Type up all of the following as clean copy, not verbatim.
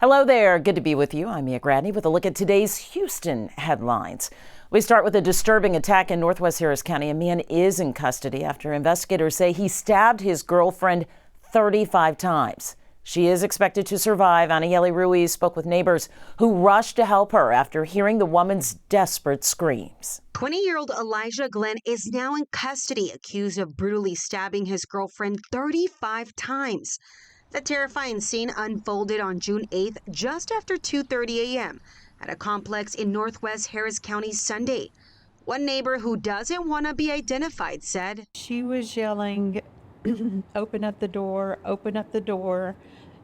Hello there. Good to be with you. I'm Mia Gradney with a look at today's Houston headlines. We start with a disturbing attack in Northwest Harris County. A man is in custody after investigators say he stabbed his girlfriend 35 times. She is expected to survive. Aniele Ruiz spoke with neighbors who rushed to help her after hearing the woman's desperate screams. 20-year-old Elijah Glenn is now in custody, accused of brutally stabbing his girlfriend 35 times. The terrifying scene unfolded on June 8th, just after 2:30 a.m. at a complex in Northwest Harris County Sunday. One neighbor who doesn't want to be identified said, "She was yelling, open up the door,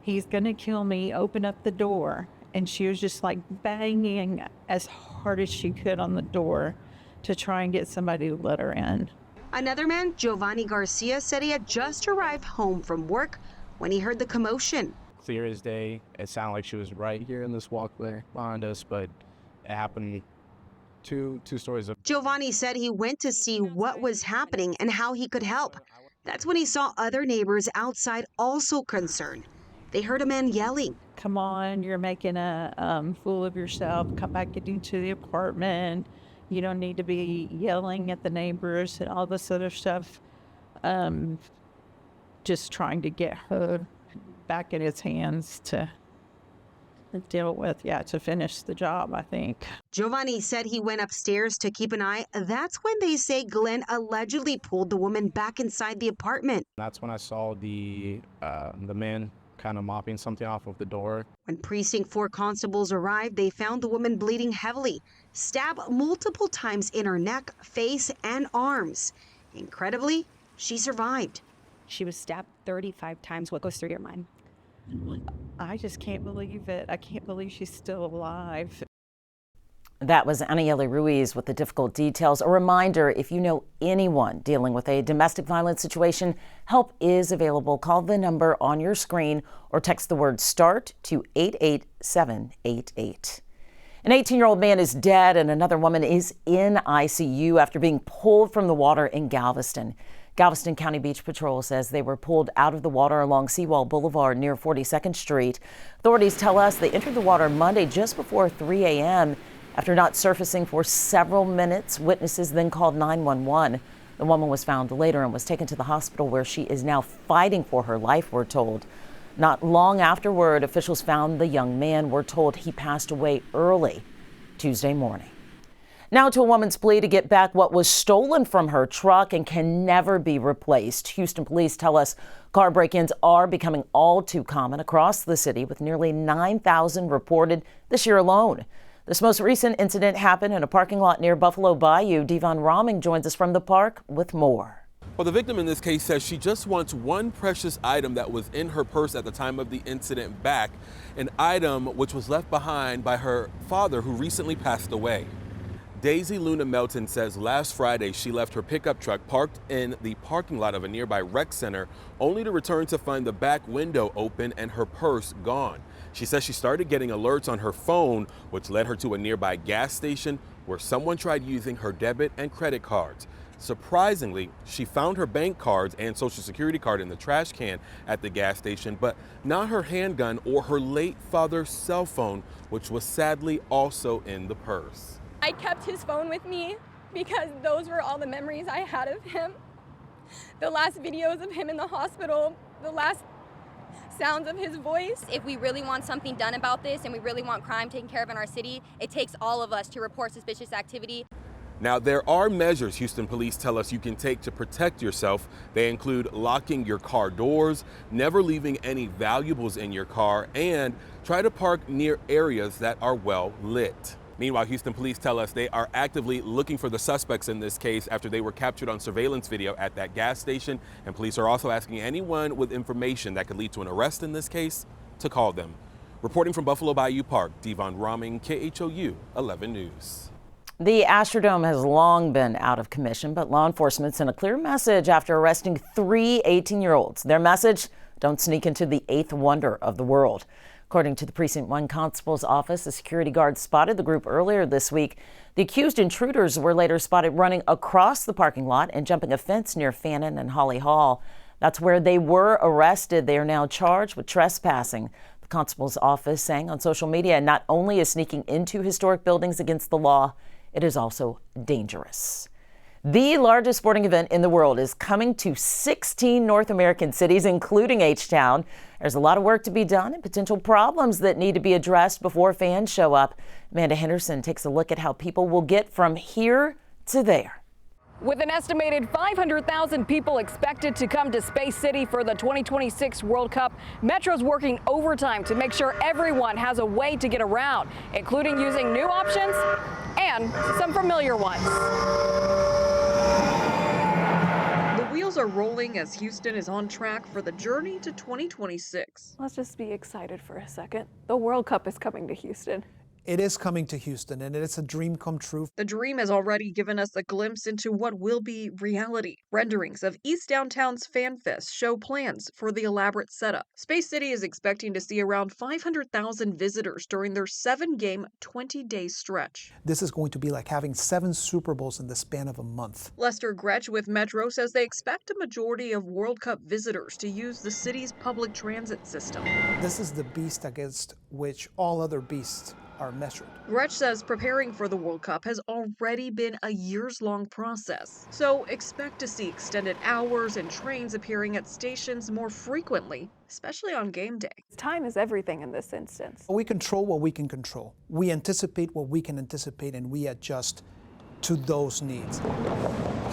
he's gonna kill me, open up the door." And she was just like banging as hard as she could on the door to try and get somebody to let her in. Another man, Giovanni Garcia, said he had just arrived home from work when he heard the commotion. Clear as day, it sounded like she was right here in this walkway behind us, but it happened two stories up. Giovanni said he went to see what was happening and how he could help. That's when he saw other neighbors outside also concerned. They heard a man yelling, "Come on, you're making a fool of yourself. Come back into the apartment. You don't need to be yelling at the neighbors," and all this other stuff. Just trying to get her back in his hands to deal with, to finish the job, I think. Giovanni said he went upstairs to keep an eye. That's when they say Glenn allegedly pulled the woman back inside the apartment. That's when I saw the man kind of mopping something off of the door. When Precinct 4 constables arrived, they found the woman bleeding heavily, stabbed multiple times in her neck, face, and arms. Incredibly, she survived. She was stabbed 35 times. What goes through your mind? I just can't believe it. I can't believe she's still alive. That was Aniele Ruiz with the difficult details. A reminder, if you know anyone dealing with a domestic violence situation, help is available. Call the number on your screen or text the word START to 88788. An 18-year-old man is dead and another woman is in ICU after being pulled from the water in Galveston. Galveston County Beach Patrol says they were pulled out of the water along Seawall Boulevard near 42nd Street. Authorities tell us they entered the water Monday just before 3 a.m. After not surfacing for several minutes, witnesses then called 911. The woman was found later and was taken to the hospital where she is now fighting for her life, we're told. Not long afterward, officials found the young man. We're told he passed away early Tuesday morning. Now to a woman's plea to get back what was stolen from her truck and can never be replaced. Houston police tell us car break-ins are becoming all too common across the city, with nearly 9,000 reported this year alone. This most recent incident happened in a parking lot near Buffalo Bayou. Devon Roming joins us from the park with more. Well, the victim in this case says she just wants one precious item that was in her purse at the time of the incident back, an item which was left behind by her father who recently passed away. Daisy Luna Melton says last Friday she left her pickup truck parked in the parking lot of a nearby rec center, only to return to find the back window open and her purse gone. She says she started getting alerts on her phone, which led her to a nearby gas station where someone tried using her debit and credit cards. Surprisingly, she found her bank cards and social security card in the trash can at the gas station, but not her handgun or her late father's cell phone, which was sadly also in the purse. I kept his phone with me because those were all the memories I had of him. The last videos of him in the hospital, the last sounds of his voice. If we really want something done about this and we really want crime taken care of in our city, it takes all of us to report suspicious activity. Now, there are measures Houston police tell us you can take to protect yourself. They include locking your car doors, never leaving any valuables in your car, and try to park near areas that are well lit. Meanwhile, Houston police tell us they are actively looking for the suspects in this case after they were captured on surveillance video at that gas station. And police are also asking anyone with information that could lead to an arrest in this case to call them. Reporting from Buffalo Bayou Park, Devon Roming, KHOU 11 News. The Astrodome has long been out of commission, but law enforcement sent a clear message after arresting 3 18-year-olds. Their message: don't sneak into the eighth wonder of the world. According to the Precinct 1 Constable's office, a security guard spotted the group earlier this week. The accused intruders were later spotted running across the parking lot and jumping a fence near Fannin and Holly Hall. That's where they were arrested. They are now charged with trespassing. The constable's office saying on social media, not only is sneaking into historic buildings against the law, it is also dangerous. The largest sporting event in the world is coming to 16 North American cities, including H-Town. There's a lot of work to be done and potential problems that need to be addressed before fans show up. Amanda Henderson takes a look at how people will get from here to there. With an estimated 500,000 people expected to come to Space City for the 2026 World Cup, Metro's working overtime to make sure everyone has a way to get around, including using new options and some familiar ones. The wheels are rolling as Houston is on track for the journey to 2026. Let's just be excited for a second. The World Cup is coming to Houston. It is coming to Houston, and it's a dream come true. The dream has already given us a glimpse into what will be reality. Renderings of East Downtown's Fan Fest show plans for the elaborate setup. Space City is expecting to see around 500,000 visitors during their 7-game, 20-day stretch. This is going to be like having 7 Super Bowls in the span of a month. Lester Gretsch with Metro says they expect a majority of World Cup visitors to use the city's public transit system. This is the beast against which all other beasts are measured. Gretsch says preparing for the World Cup has already been a years-long process. So expect to see extended hours and trains appearing at stations more frequently, especially on game day. Time is everything in this instance. We control what we can control. We anticipate what we can anticipate, and we adjust to those needs.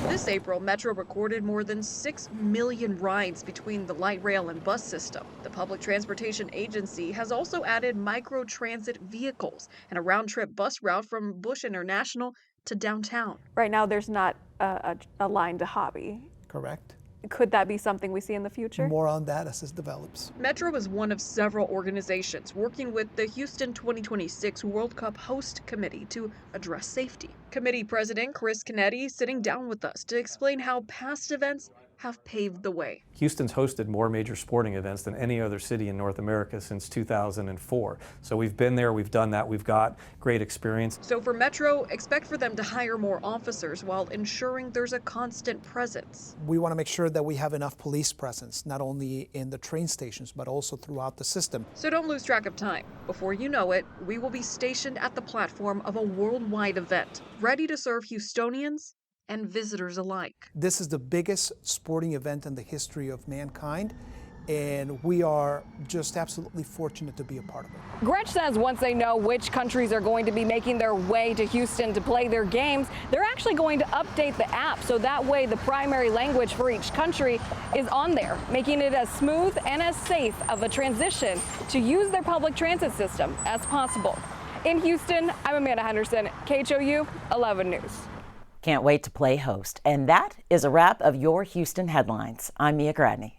This April, Metro recorded more than 6 million rides between the light rail and bus system. The Public Transportation Agency has also added micro-transit vehicles and a round-trip bus route from Bush International to downtown. Right now, there's not a line to Hobby. Correct. Could that be something we see in the future? More on that as it develops. Metro is one of several organizations working with the Houston 2026 World Cup Host Committee to address safety. Committee President Chris Canetti sitting down with us to explain how past events have paved the way. Houston's hosted more major sporting events than any other city in North America since 2004. So we've been there, we've done that, we've got great experience. So for Metro, expect for them to hire more officers while ensuring there's a constant presence. We want to make sure that we have enough police presence, not only in the train stations, but also throughout the system. So don't lose track of time. Before you know it, we will be stationed at the platform of a worldwide event, ready to serve Houstonians and visitors alike. This is the biggest sporting event in the history of mankind, and we are just absolutely fortunate to be a part of it. Gretsch says once they know which countries are going to be making their way to Houston to play their games, they're actually going to update the app so that way the primary language for each country is on there, making it as smooth and as safe of a transition to use their public transit system as possible. In Houston, I'm Amanda Henderson, KHOU 11 News. Can't wait to play host. And that is a wrap of your Houston headlines. I'm Mia Gradney.